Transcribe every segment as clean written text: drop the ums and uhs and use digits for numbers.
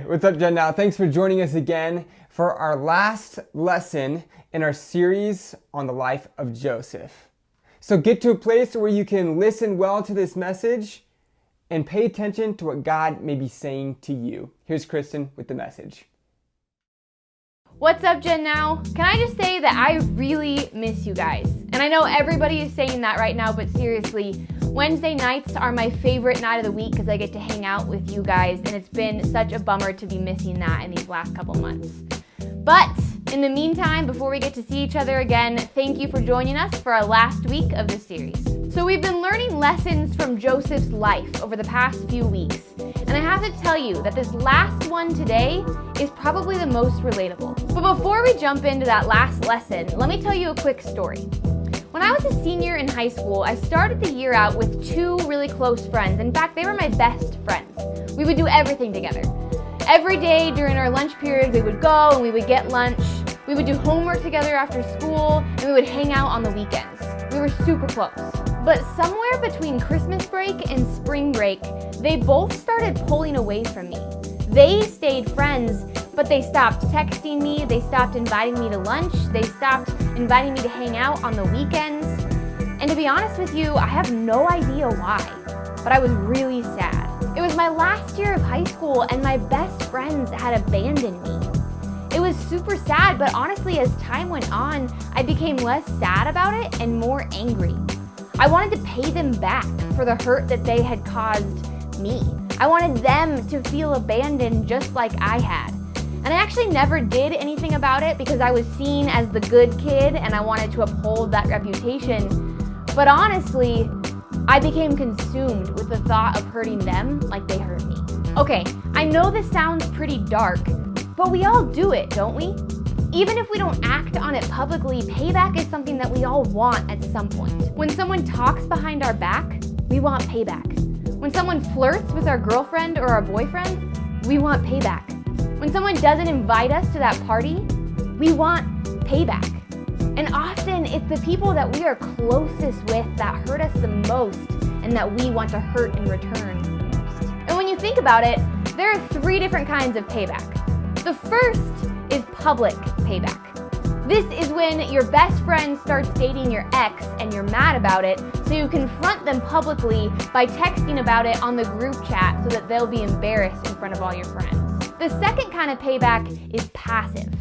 Hey, what's up, GENNOW? Thanks for joining us again for our last lesson in our series on the life of Joseph. So get to a place where you can listen well to this message and pay attention to what God may be saying to you. Here's Kristen with the message. What's up, GENNOW? Can I just say that I really miss you guys? And I know everybody is saying that right now, but seriously, Wednesday nights are my favorite night of the week because I get to hang out with you guys, and it's been such a bummer to be missing that in these last couple months. But in the meantime, before we get to see each other again, thank you for joining us for our last week of this series. So we've been learning lessons from Joseph's life over the past few weeks, and I have to tell you that this last one today is probably the most relatable. But before we jump into that last lesson, let me tell you a quick story. When I was a senior in high school, I started the year out with two really close friends. In fact, they were my best friends. We would do everything together. Every day during our lunch period, we would go and we would get lunch. We would do homework together after school, and we would hang out on the weekends. We were super close. But somewhere between Christmas break and spring break, they both started pulling away from me. They stayed friends, but they stopped texting me, they stopped inviting me to lunch, they stopped inviting me to hang out on the weekends. And to be honest with you, I have no idea why, but I was really sad. It was my last year of high school and my best friends had abandoned me. It was super sad, but honestly, as time went on, I became less sad about it and more angry. I wanted to pay them back for the hurt that they had caused me. I wanted them to feel abandoned just like I had. And I actually never did anything about it because I was seen as the good kid and I wanted to uphold that reputation. But honestly, I became consumed with the thought of hurting them like they hurt me. Okay, I know this sounds pretty dark, but we all do it, don't we? Even if we don't act on it publicly, payback is something that we all want at some point. When someone talks behind our back, we want payback. When someone flirts with our girlfriend or our boyfriend, we want payback. When someone doesn't invite us to that party, we want payback. And often it's the people that we are closest with that hurt us the most and that we want to hurt in return most. And when you think about it, there are three different kinds of payback. The first is public payback. This is when your best friend starts dating your ex and you're mad about it, so you confront them publicly by texting about it on the group chat so that they'll be embarrassed in front of all your friends. The second kind of payback is passive.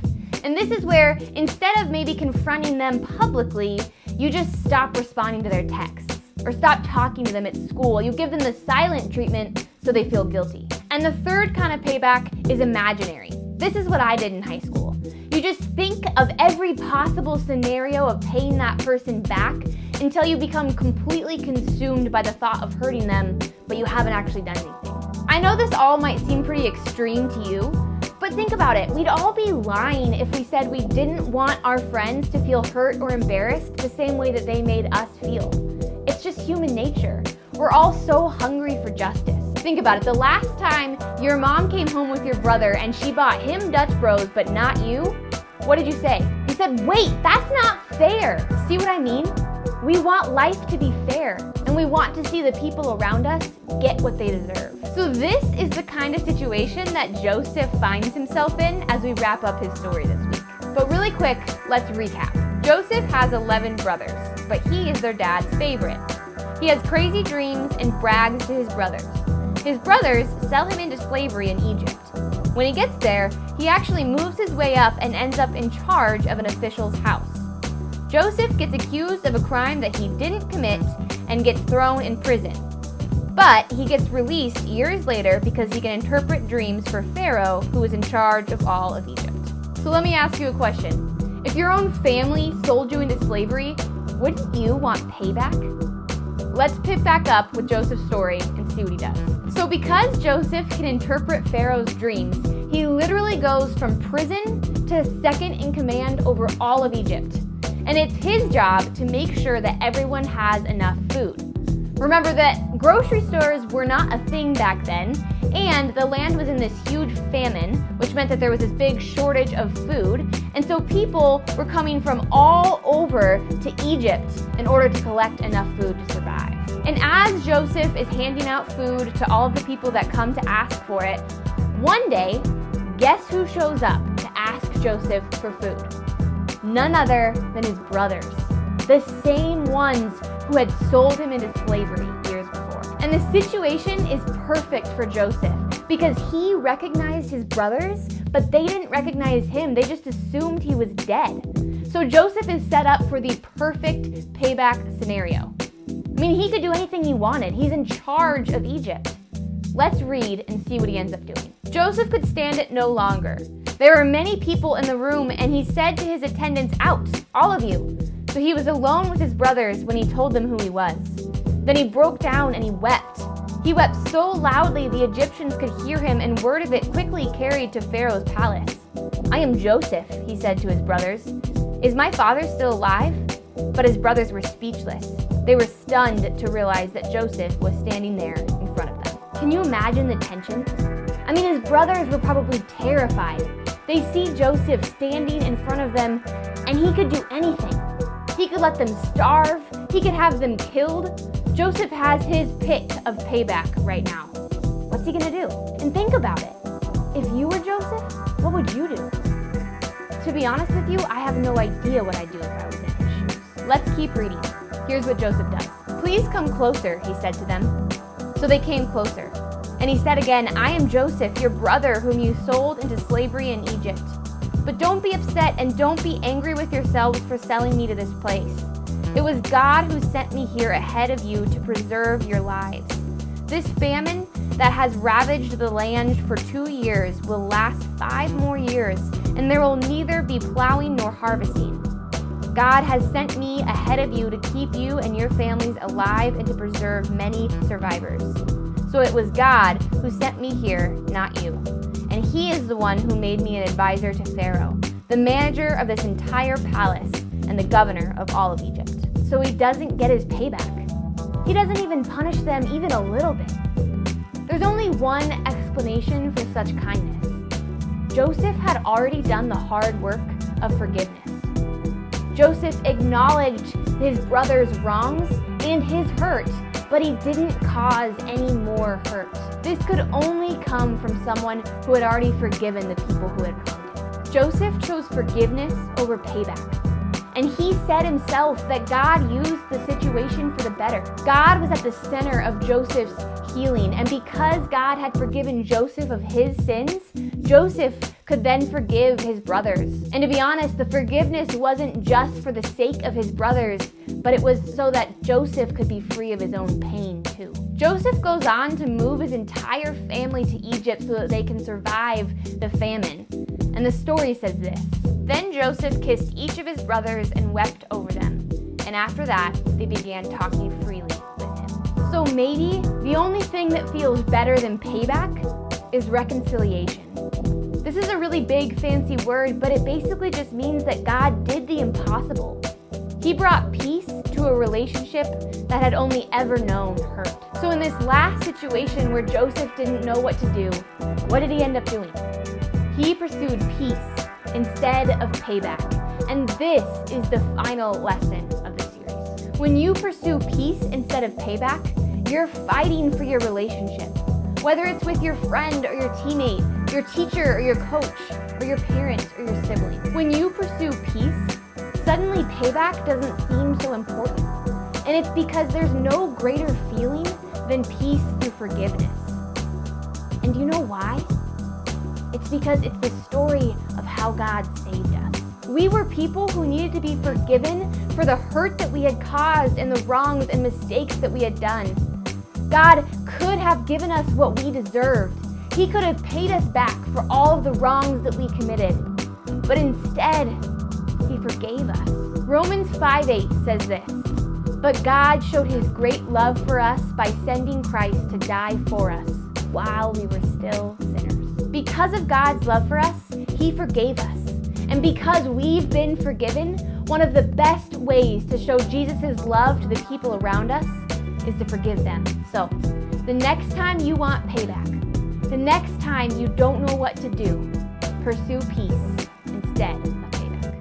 And this is where instead of maybe confronting them publicly, you just stop responding to their texts or stop talking to them at school. You give them the silent treatment so they feel guilty. And the third kind of payback is imaginary. This is what I did in high school. You just think of every possible scenario of paying that person back until you become completely consumed by the thought of hurting them, but you haven't actually done anything. I know this all might seem pretty extreme to you, but think about it. We'd all be lying if we said we didn't want our friends to feel hurt or embarrassed the same way that they made us feel. It's just human nature. We're all so hungry for justice. Think about it. The last time your mom came home with your brother and she bought him Dutch Bros but not you, what did you say? You said, wait, that's not fair. See what I mean? We want life to be fair, and we want to see the people around us get what they deserve. So this is the kind of situation that Joseph finds himself in as we wrap up his story this week. But really quick, let's recap. Joseph has 11 brothers, but he is their dad's favorite. He has crazy dreams and brags to his brothers. His brothers sell him into slavery in Egypt. When he gets there, he actually moves his way up and ends up in charge of an official's house. Joseph gets accused of a crime that he didn't commit and gets thrown in prison. But he gets released years later because he can interpret dreams for Pharaoh, who is in charge of all of Egypt. So let me ask you a question. If your own family sold you into slavery, wouldn't you want payback? Let's pick back up with Joseph's story and see what he does. So because Joseph can interpret Pharaoh's dreams, he literally goes from prison to second in command over all of Egypt. And it's his job to make sure that everyone has enough food. Remember that grocery stores were not a thing back then, and the land was in this huge famine, which meant that there was this big shortage of food, and so people were coming from all over to Egypt in order to collect enough food to survive. And as Joseph is handing out food to all of the people that come to ask for it, One day, guess who shows up to ask Joseph for food? None other than his brothers, the same ones who had sold him into slavery years before. And the situation is perfect for Joseph because he recognized his brothers, but they didn't recognize him. They just assumed he was dead. So Joseph is set up for the perfect payback scenario. I mean, he could do anything he wanted. He's in charge of Egypt. Let's read and see what he ends up doing. Joseph could stand it no longer. There were many people in the room, and he said to his attendants, "Out, all of you." So he was alone with his brothers when he told them who he was. Then he broke down and he wept. He wept so loudly the Egyptians could hear him, and word of it quickly carried to Pharaoh's palace. "I am Joseph," he said to his brothers. "Is my father still alive?" But his brothers were speechless. They were stunned to realize that Joseph was standing there in front of them. Can you imagine the tension? I mean, his brothers were probably terrified. They see Joseph standing in front of them, and he could do anything. He could let them starve. He could have them killed. Joseph has his pick of payback right now. What's he gonna do? And think about it. If you were Joseph, what would you do? To be honest with you, I have no idea what I'd do if I was in his shoes. Let's keep reading. Here's what Joseph does. "Please come closer," he said to them. So they came closer. And he said again, "I am Joseph, your brother, whom you sold into slavery in Egypt. But don't be upset and don't be angry with yourselves for selling me to this place. It was God who sent me here ahead of you to preserve your lives. This famine that has ravaged the land for 2 years will last 5 more years, and there will neither be plowing nor harvesting. God has sent me ahead of you to keep you and your families alive and to preserve many survivors. So it was God who sent me here, not you. And he is the one who made me an advisor to Pharaoh, the manager of this entire palace and the governor of all of Egypt." So he doesn't get his payback. He doesn't even punish them even a little bit. There's only one explanation for such kindness. Joseph had already done the hard work of forgiveness. Joseph acknowledged his brother's wrongs and his hurt, but he didn't cause any more hurt. This could only come from someone who had already forgiven the people who had wronged him. Joseph chose forgiveness over payback. And he said himself that God used the situation for the better. God was at the center of Joseph's healing, and because God had forgiven Joseph of his sins, Joseph could then forgive his brothers. And to be honest, the forgiveness wasn't just for the sake of his brothers, but it was so that Joseph could be free of his own pain too. Joseph goes on to move his entire family to Egypt so that they can survive the famine. And the story says this: "Then Joseph kissed each of his brothers and wept over them. And after that, they began talking freely with him." So maybe the only thing that feels better than payback is reconciliation. This is a really big, fancy word, but it basically just means that God did the impossible. He brought peace to a relationship that had only ever known hurt. So in this last situation where Joseph didn't know what to do, what did he end up doing? He pursued peace instead of payback. And this is the final lesson of the series. When you pursue peace instead of payback, you're fighting for your relationship. Whether it's with your friend or your teammate, your teacher or your coach, or your parents or your sibling. When you pursue peace, suddenly payback doesn't seem so important. And it's because there's no greater feeling than peace through forgiveness. And do you know why? It's because it's the story of how God saved us. We were people who needed to be forgiven for the hurt that we had caused and the wrongs and mistakes that we had done. God could have given us what we deserved. He could have paid us back for all of the wrongs that we committed. But instead, He forgave us. Romans 5:8 says this: "But God showed His great love for us by sending Christ to die for us while we were still sinners." Because of God's love for us, He forgave us. And because we've been forgiven, one of the best ways to show Jesus' love to the people around us is to forgive them. So, the next time you want payback, the next time you don't know what to do, pursue peace instead of payback.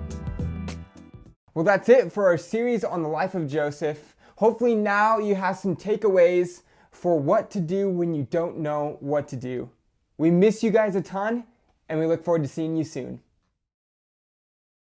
Well, that's it for our series on the life of Joseph. Hopefully now you have some takeaways for what to do when you don't know what to do. We miss you guys a ton, and we look forward to seeing you soon.